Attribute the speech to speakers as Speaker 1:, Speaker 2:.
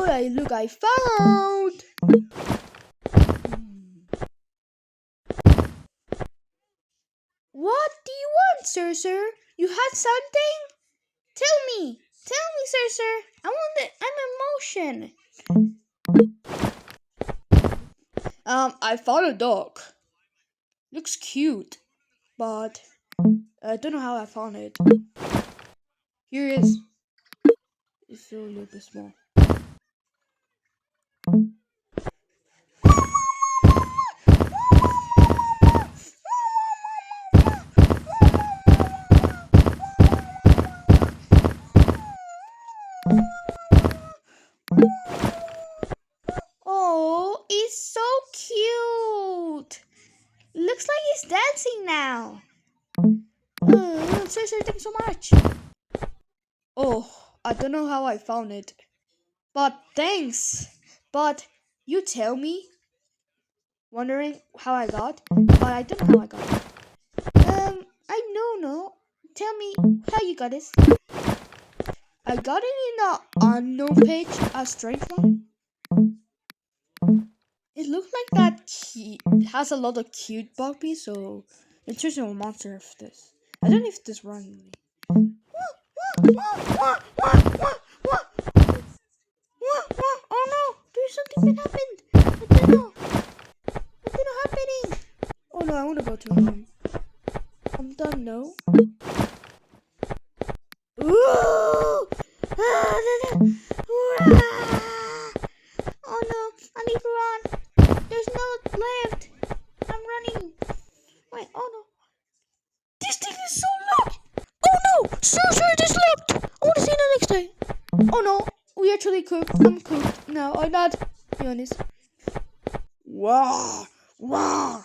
Speaker 1: Look, I found. What do you want, Sursur? You had something? Tell me, Sursur. I want it. I'm emotion. I found a dog. Looks cute, but I don't know how I found it. Here it is. It's still a little bit small. Oh, it's so cute. Looks like he's dancing now. Seriously, thanks so much. Oh, I don't know how I found it. But thanks. But you tell me, wondering how I got, but I don't know how I got it. I know, no. Tell me how you got it. I got it in the unknown page, a strange one. It looks like that has a lot of cute puppies, so it's just a monster of this. I don't know if this runs. Oh no, there's something that happened. I don't know. What's happening? Oh no, I want to go to home. I'm done, no? Ooh! Oh no, I need to run. There's no left. I'm running. Wait, oh no. This thing is so locked. Oh no, Sursur just locked. I want to see you next time. Oh no, we actually cooked. I'm cooked. No, I'm not. Be honest. Wow. Wow.